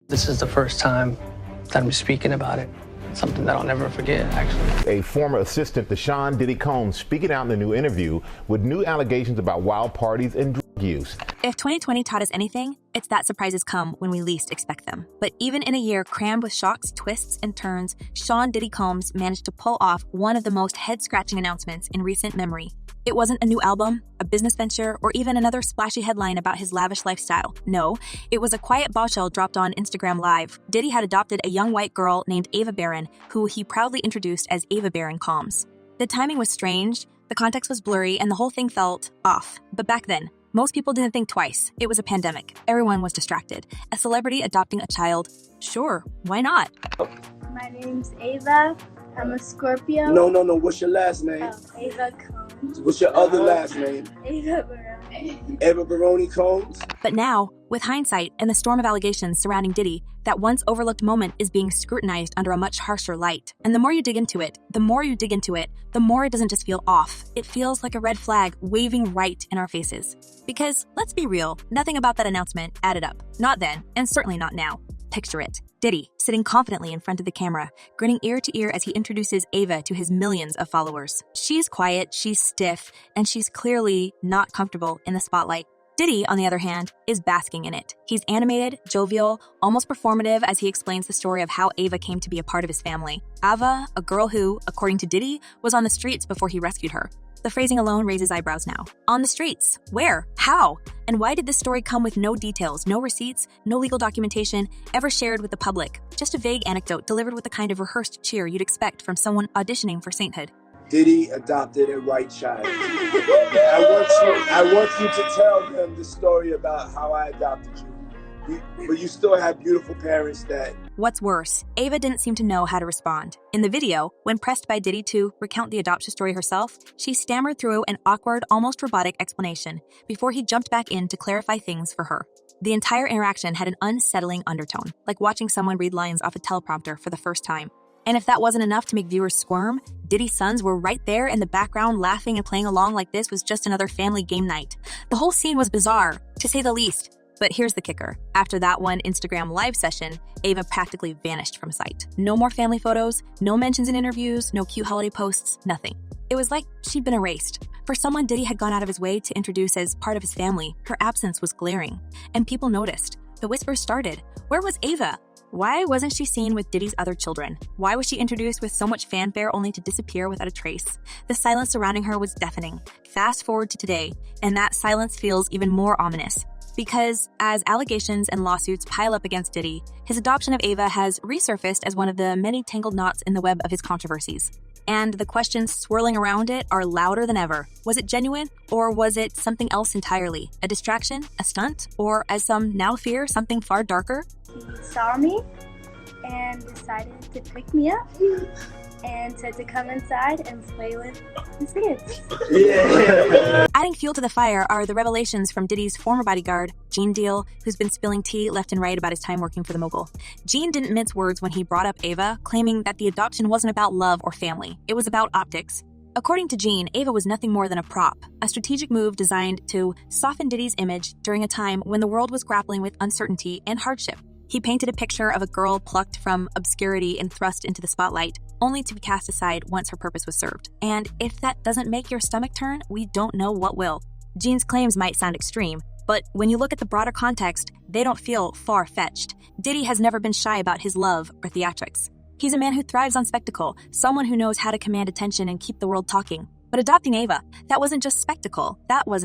This is the first time that I'm speaking about it. It's something that I'll never forget, actually. A former assistant to Sean Diddy Combs speaking out in the new interview with new allegations about wild parties and drug use. If 2020 taught us anything, it's that surprises come when we least expect them. But even in a year crammed with shocks, twists, and turns, Sean Diddy Combs managed to pull off one of the most head-scratching announcements in recent memory. It wasn't a new album, a business venture, or even another splashy headline about his lavish lifestyle. No, it was a quiet bombshell dropped on Instagram Live. Diddy had adopted a young white girl named Ava Barron, who he proudly introduced as Ava Barron Combs. The timing was strange, the context was blurry, and the whole thing felt off. But back then, most people didn't think twice. It was a pandemic. Everyone was distracted. A celebrity adopting a child? Sure, why not? My name's Ava. I'm a Scorpio. No. What's your last name? Ava Combs. What's your other last name? Ava Baroni. Ava Baroni Combs. But now, with hindsight and the storm of allegations surrounding Diddy, that once overlooked moment is being scrutinized under a much harsher light. And the more you dig into it, the more it doesn't just feel off. It feels like a red flag waving right in our faces. Because, let's be real, nothing about that announcement added up. Not then, and certainly not now. Picture it. Diddy, sitting confidently in front of the camera, grinning ear to ear as he introduces Ava to his millions of followers. She's quiet, she's stiff, and she's clearly not comfortable in the spotlight. Diddy, on the other hand, is basking in it. He's animated, jovial, almost performative as he explains the story of how Ava came to be a part of his family. Ava, a girl who, according to Diddy, was on the streets before he rescued her. The phrasing alone raises eyebrows now. On the streets? Where? How? And why did this story come with no details, no receipts, no legal documentation ever shared with the public? Just a vague anecdote delivered with the kind of rehearsed cheer you'd expect from someone auditioning for sainthood. Diddy adopted a white child. I want you to tell them the story about how I adopted you. But you still have beautiful parents that... What's worse, Ava didn't seem to know how to respond. In the video, when pressed by Diddy to recount the adoption story herself, she stammered through an awkward, almost robotic explanation before he jumped back in to clarify things for her. The entire interaction had an unsettling undertone, like watching someone read lines off a teleprompter for the first time. And if that wasn't enough to make viewers squirm, Diddy's sons were right there in the background laughing and playing along like this was just another family game night. The whole scene was bizarre, to say the least. But here's the kicker. After that one Instagram Live session, Ava practically vanished from sight. No more family photos, no mentions in interviews, no cute holiday posts, nothing. It was like she'd been erased. For someone Diddy had gone out of his way to introduce as part of his family, her absence was glaring. And people noticed. The whispers started. Where was Ava? Why wasn't she seen with Diddy's other children? Why was she introduced with so much fanfare only to disappear without a trace? The silence surrounding her was deafening. Fast forward to today, and that silence feels even more ominous. Because as allegations and lawsuits pile up against Diddy, his adoption of Ava has resurfaced as one of the many tangled knots in the web of his controversies. And the questions swirling around it are louder than ever. Was it genuine, or was it something else entirely? A distraction? A stunt? Or, as some now fear, something far darker? He saw me and decided to pick me up and said to come inside and play with his kids. Yeah. Adding fuel to the fire are the revelations from Diddy's former bodyguard, Gene Deal, who's been spilling tea left and right about his time working for the mogul. Gene didn't mince words when he brought up Ava, claiming that the adoption wasn't about love or family. It was about optics. According to Gene, Ava was nothing more than a prop, a strategic move designed to soften Diddy's image during a time when the world was grappling with uncertainty and hardship. He painted a picture of a girl plucked from obscurity and thrust into the spotlight, only to be cast aside once her purpose was served. And if that doesn't make your stomach turn, we don't know what will. Gene's claims might sound extreme, but when you look at the broader context, they don't feel far-fetched. Diddy has never been shy about his love or theatrics. He's a man who thrives on spectacle, someone who knows how to command attention and keep the world talking. But adopting Ava, that wasn't just spectacle. That was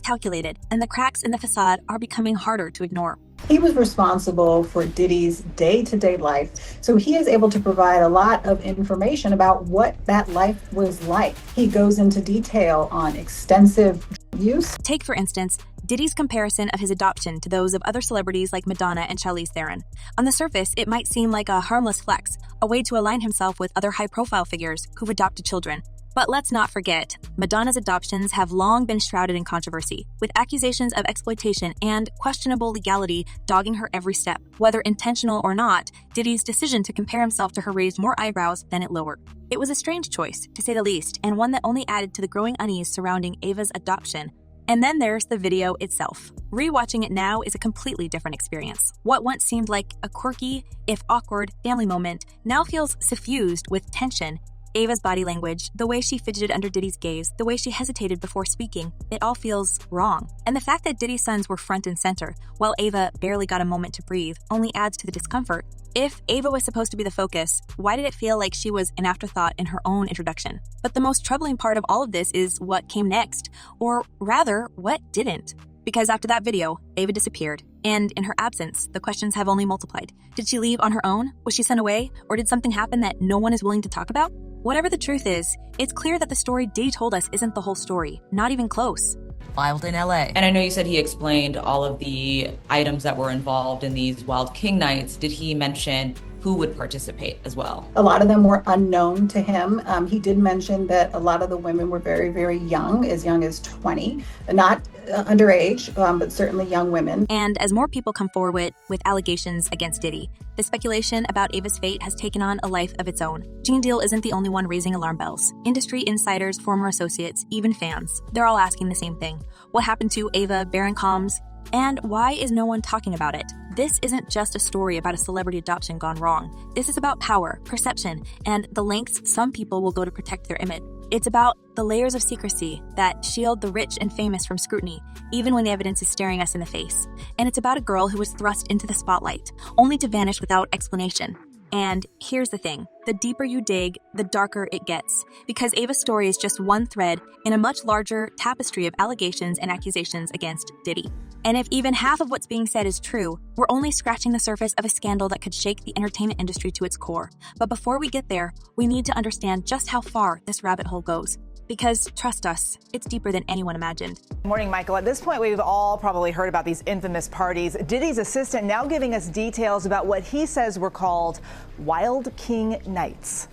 calculated, and the cracks in the facade are becoming harder to ignore. He was responsible for Diddy's day-to-day life, so he is able to provide a lot of information about what that life was like. He goes into detail on extensive use. Take, for instance, Diddy's comparison of his adoption to those of other celebrities like Madonna and Charlize Theron. On the surface, it might seem like a harmless flex, a way to align himself with other high-profile figures who've adopted children. But let's not forget, Madonna's adoptions have long been shrouded in controversy, with accusations of exploitation and questionable legality dogging her every step. Whether intentional or not, Diddy's decision to compare himself to her raised more eyebrows than it lowered. It was a strange choice, to say the least, and one that only added to the growing unease surrounding Ava's adoption. And then there's the video itself. Rewatching it now is a completely different experience. What once seemed like a quirky, if awkward, family moment now feels suffused with tension. Ava's body language, the way she fidgeted under Diddy's gaze, the way she hesitated before speaking, it all feels wrong. And the fact that Diddy's sons were front and center, while Ava barely got a moment to breathe, only adds to the discomfort. If Ava was supposed to be the focus, why did it feel like she was an afterthought in her own introduction? But the most troubling part of all of this is what came next, or rather, what didn't. Because after that video, Ava disappeared, and in her absence, the questions have only multiplied. Did she leave on her own? Was she sent away? Or did something happen that no one is willing to talk about? Whatever the truth is, it's clear that the story Diddy told us isn't the whole story, not even close. Filed in LA. And I know you said he explained all of the items that were involved in these Wild King nights. Did he mention who would participate as well? A lot of them were unknown to him. He did mention that a lot of the women were very, very young as 20, not underage, but certainly young women. And as more people come forward with allegations against Diddy, the speculation about Ava's fate has taken on a life of its own. Gene Deal isn't the only one raising alarm bells. Industry insiders, former associates, even fans, they're all asking the same thing. What happened to Ava, Baron Combs? And why is no one talking about it? This isn't just a story about a celebrity adoption gone wrong. This is about power, perception, and the lengths some people will go to protect their image. It's about the layers of secrecy that shield the rich and famous from scrutiny, even when the evidence is staring us in the face. And it's about a girl who was thrust into the spotlight, only to vanish without explanation. And here's the thing, the deeper you dig, the darker it gets, because Ava's story is just one thread in a much larger tapestry of allegations and accusations against Diddy. And if even half of what's being said is true, we're only scratching the surface of a scandal that could shake the entertainment industry to its core. But before we get there, we need to understand just how far this rabbit hole goes. Because, trust us, it's deeper than anyone imagined. Morning, Michael. At this point, we've all probably heard about these infamous parties. Diddy's assistant now giving us details about what he says were called Wild King Nights.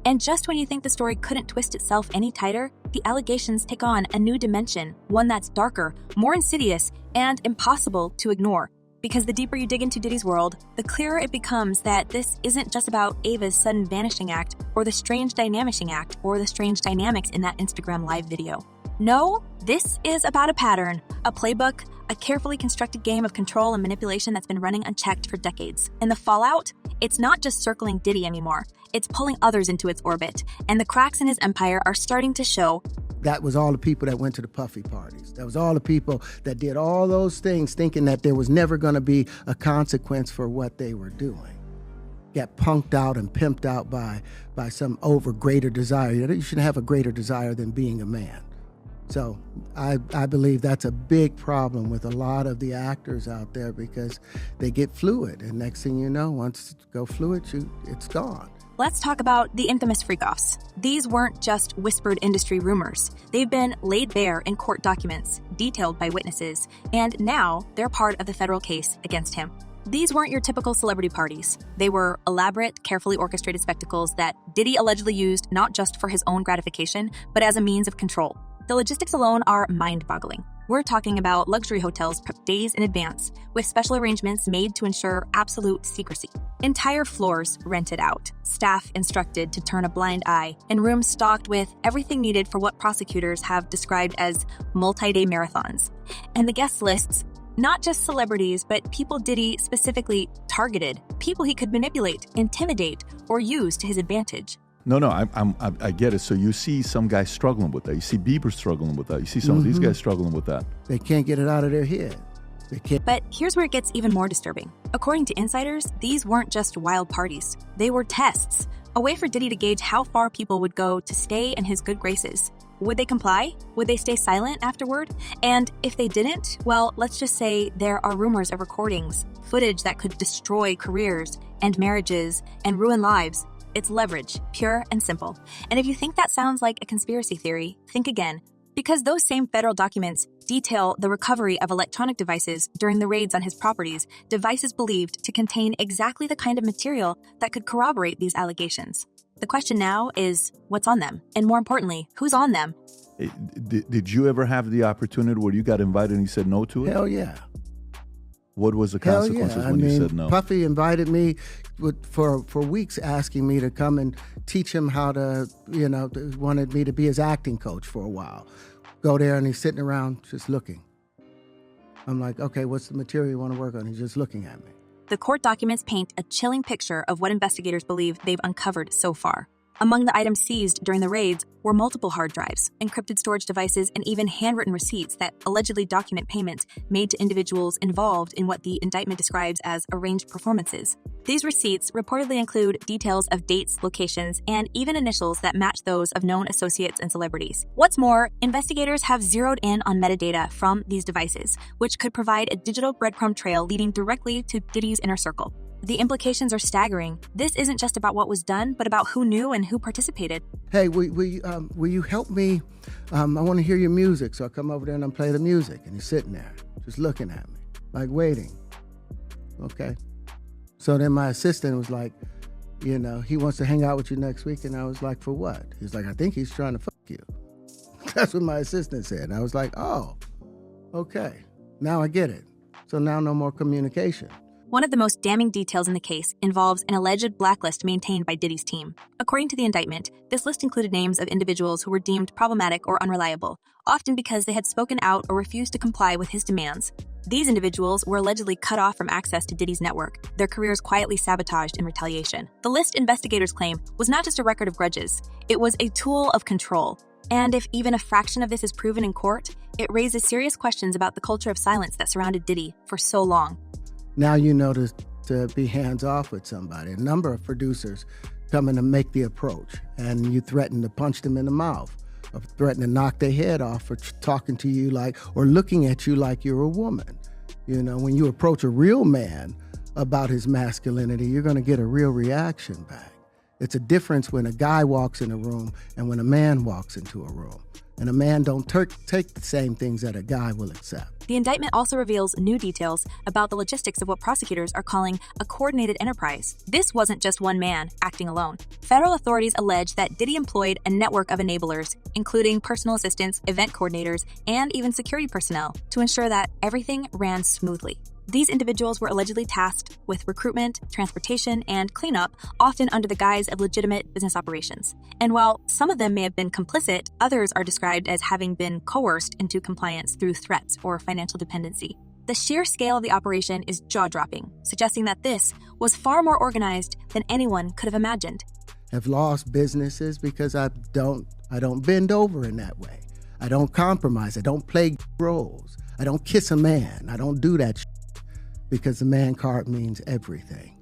And just when you think the story couldn't twist itself any tighter, the allegations take on a new dimension, one that's darker, more insidious, and impossible to ignore. Because the deeper you dig into Diddy's world, the clearer it becomes that this isn't just about Ava's sudden vanishing act, or the strange dynamishing act, or the strange dynamics in that Instagram live video. No, this is about a pattern, a playbook, a carefully constructed game of control and manipulation that's been running unchecked for decades. And the fallout? It's not just circling Diddy anymore. It's pulling others into its orbit, and the cracks in his empire are starting to show. That was all the people that went to the puffy parties. That was all the people that did all those things thinking that there was never going to be a consequence for what they were doing. Got punked out and pimped out by some greater desire. You shouldn't have a greater desire than being a man. So I believe that's a big problem with a lot of the actors out there because they get fluid. And next thing you know, once you go fluid, it's gone. Let's talk about the infamous freak-offs. These weren't just whispered industry rumors. They've been laid bare in court documents, detailed by witnesses, and now they're part of the federal case against him. These weren't your typical celebrity parties. They were elaborate, carefully orchestrated spectacles that Diddy allegedly used not just for his own gratification, but as a means of control. The logistics alone are mind-boggling. We're talking about luxury hotels prepped days in advance, with special arrangements made to ensure absolute secrecy. Entire floors rented out, staff instructed to turn a blind eye, and rooms stocked with everything needed for what prosecutors have described as multi-day marathons. And the guest lists, not just celebrities, but people Diddy specifically targeted, people he could manipulate, intimidate, or use to his advantage. No, I get it. So you see some guys struggling with that. You see Bieber struggling with that. You see some of these guys struggling with that. They can't get it out of their head. They can't. But here's where it gets even more disturbing. According to insiders, these weren't just wild parties. They were tests, a way for Diddy to gauge how far people would go to stay in his good graces. Would they comply? Would they stay silent afterward? And if they didn't, well, let's just say there are rumors of recordings, footage that could destroy careers and marriages and ruin lives. It's leverage, pure and simple. And if you think that sounds like a conspiracy theory, think again. Because those same federal documents detail the recovery of electronic devices during the raids on his properties, devices believed to contain exactly the kind of material that could corroborate these allegations. The question now is, what's on them? And more importantly, who's on them? Did you ever have the opportunity where you got invited and you said no to it? Hell yeah. What was the consequences when you said no? Puffy invited me for weeks, asking me to come and teach him how to, wanted me to be his acting coach for a while. Go there and he's sitting around just looking. I'm like, okay, what's the material you want to work on? He's just looking at me. The court documents paint a chilling picture of what investigators believe they've uncovered so far. Among the items seized during the raids were multiple hard drives, encrypted storage devices, and even handwritten receipts that allegedly document payments made to individuals involved in what the indictment describes as arranged performances. These receipts reportedly include details of dates, locations, and even initials that match those of known associates and celebrities. What's more, investigators have zeroed in on metadata from these devices, which could provide a digital breadcrumb trail leading directly to Diddy's inner circle. The implications are staggering. This isn't just about what was done, but about who knew and who participated. Hey, will you help me? I want to hear your music. So I come over there and I play the music. And he's sitting there, just looking at me, like waiting. Okay. So then my assistant was like, you know, he wants to hang out with you next week. And I was like, for what? He's like, I think he's trying to fuck you. That's what my assistant said. And I was like, oh, okay. Now I get it. So now no more communication. One of the most damning details in the case involves an alleged blacklist maintained by Diddy's team. According to the indictment, this list included names of individuals who were deemed problematic or unreliable, often because they had spoken out or refused to comply with his demands. These individuals were allegedly cut off from access to Diddy's network, their careers quietly sabotaged in retaliation. The list, investigators claim, was not just a record of grudges, it was a tool of control. And if even a fraction of this is proven in court, it raises serious questions about the culture of silence that surrounded Diddy for so long. Now you know to be hands-off with somebody. A number of producers come in to make the approach, and you threaten to punch them in the mouth, or threaten to knock their head off for talking to you like, or looking at you like you're a woman. You know, when you approach a real man about his masculinity, you're going to get a real reaction back. It's a difference when a guy walks in a room and when a man walks into a room. And a man don't take the same things that a guy will accept. The indictment also reveals new details about the logistics of what prosecutors are calling a coordinated enterprise. This wasn't just one man acting alone. Federal authorities allege that Diddy employed a network of enablers, including personal assistants, event coordinators, and even security personnel, to ensure that everything ran smoothly. These individuals were allegedly tasked with recruitment, transportation, and cleanup, often under the guise of legitimate business operations. And while some of them may have been complicit, others are described as having been coerced into compliance through threats or financial dependency. The sheer scale of the operation is jaw-dropping, suggesting that this was far more organized than anyone could have imagined. I've lost businesses because I don't bend over in that way. I don't compromise. I don't play roles. I don't kiss a man. I don't do that because the man card means everything.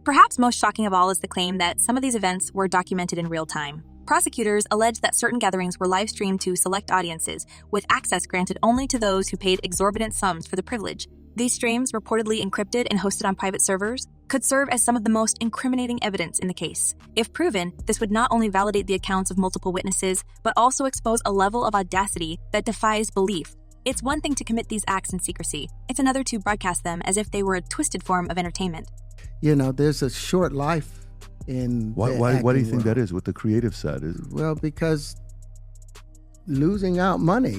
Perhaps most shocking of all is the claim that some of these events were documented in real time. Prosecutors allege that certain gatherings were live-streamed to select audiences, with access granted only to those who paid exorbitant sums for the privilege. These streams, reportedly encrypted and hosted on private servers, could serve as some of the most incriminating evidence in the case. If proven, this would not only validate the accounts of multiple witnesses, but also expose a level of audacity that defies belief. It's one thing to commit these acts in secrecy. It's another to broadcast them as if they were a twisted form of entertainment. You know, there's a short life in Why do you think that is, with the creative side? Well, because losing out money,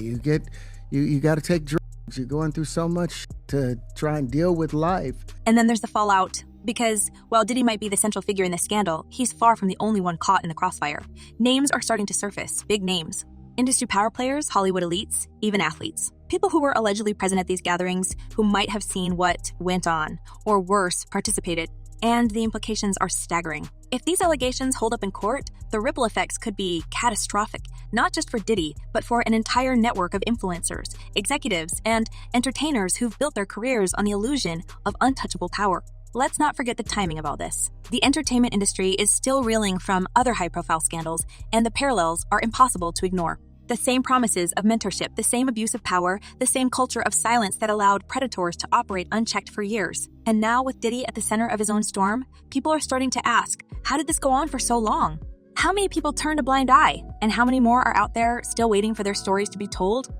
you got to take drugs. You're going through so much to try and deal with life. And then there's the fallout. Because while Diddy might be the central figure in this scandal, he's far from the only one caught in the crossfire. Names are starting to surface, big names. Industry power players, Hollywood elites, even athletes. People who were allegedly present at these gatherings who might have seen what went on, or worse, participated. And the implications are staggering. If these allegations hold up in court, the ripple effects could be catastrophic, not just for Diddy, but for an entire network of influencers, executives, and entertainers who've built their careers on the illusion of untouchable power. Let's not forget the timing of all this. The entertainment industry is still reeling from other high-profile scandals, and the parallels are impossible to ignore. The same promises of mentorship, the same abuse of power, the same culture of silence that allowed predators to operate unchecked for years. And now, with Diddy at the center of his own storm, people are starting to ask, how did this go on for so long? How many people turned a blind eye? And how many more are out there still waiting for their stories to be told?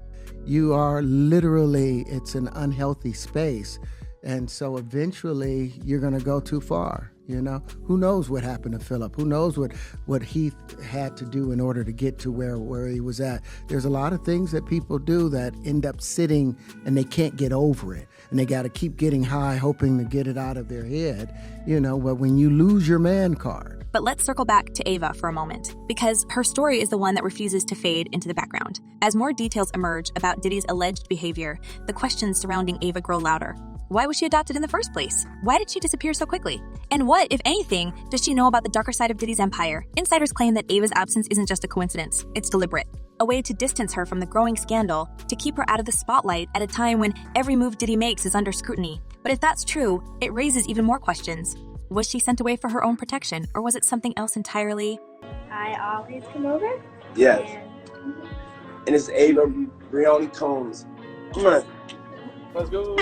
You are literally, it's an unhealthy space. And so eventually you're going to go too far. You know, who knows what happened to Philip? Who knows what he had to do in order to get to where he was at? There's a lot of things that people do that end up sitting and they can't get over it. And they got to keep getting high, hoping to get it out of their head. You know, but when you lose your man card, But let's circle back to Ava for a moment, because her story is the one that refuses to fade into the background. As more details emerge about Diddy's alleged behavior, the questions surrounding Ava grow louder. Why was she adopted in the first place? Why did she disappear so quickly? And what, if anything, does she know about the darker side of Diddy's empire? Insiders claim that Ava's absence isn't just a coincidence, it's deliberate. A way to distance her from the growing scandal, to keep her out of the spotlight at a time when every move Diddy makes is under scrutiny. But if that's true, it raises even more questions. Was she sent away for her own protection, or was it something else entirely? I always come over. Yes. And it's Ava Brioni Combs. Let's go.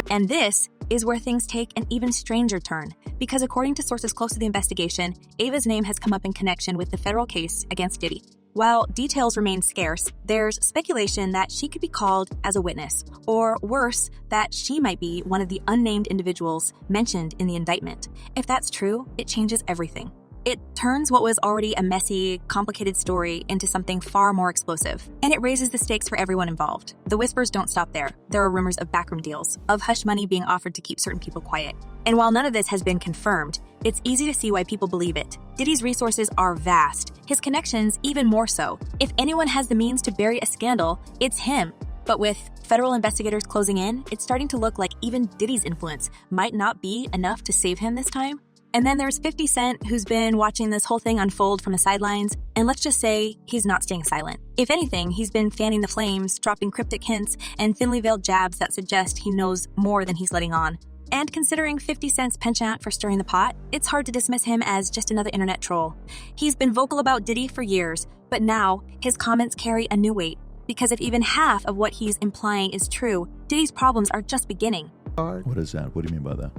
And this is where things take an even stranger turn, because according to sources close to the investigation, Ava's name has come up in connection with the federal case against Diddy. While details remain scarce, there's speculation that she could be called as a witness, or worse, that she might be one of the unnamed individuals mentioned in the indictment. If that's true, it changes everything. It turns what was already a messy, complicated story into something far more explosive, and it raises the stakes for everyone involved. The whispers don't stop there. There are rumors of backroom deals, of hush money being offered to keep certain people quiet. And while none of this has been confirmed, it's easy to see why people believe it. Diddy's resources are vast, his connections even more so. If anyone has the means to bury a scandal, it's him. But with federal investigators closing in, it's starting to look like even Diddy's influence might not be enough to save him this time. And then there's 50 Cent, who's been watching this whole thing unfold from the sidelines, and let's just say he's not staying silent. If anything, he's been fanning the flames, dropping cryptic hints, and thinly veiled jabs that suggest he knows more than he's letting on. And considering 50 Cent's penchant for stirring the pot, it's hard to dismiss him as just another internet troll. He's been vocal about Diddy for years, but now his comments carry a new weight. Because if even half of what he's implying is true, Diddy's problems are just beginning. What is that? What do you mean by that?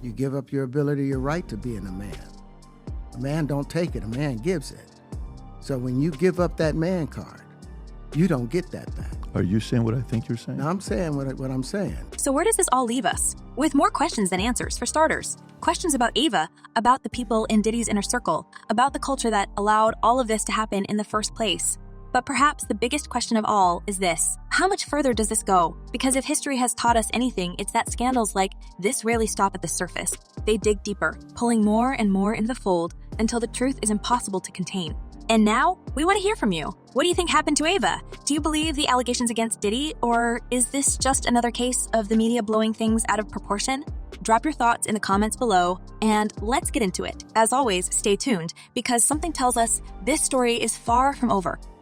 You give up your ability, your right to being a man. A man don't take it, a man gives it. So when you give up that man card, you don't get that back. Are you saying what I think you're saying? Now, I'm saying what I'm saying. So where does this all leave us? With more questions than answers, for starters. Questions about Ava, about the people in Diddy's inner circle, about the culture that allowed all of this to happen in the first place. But perhaps the biggest question of all is this: how much further does this go? Because if history has taught us anything, it's that scandals like this rarely stop at the surface. They dig deeper, pulling more and more into the fold until the truth is impossible to contain. And now, we want to hear from you. What do you think happened to Ava? Do you believe the allegations against Diddy, or is this just another case of the media blowing things out of proportion? Drop your thoughts in the comments below, and let's get into it. As always, stay tuned, because something tells us this story is far from over.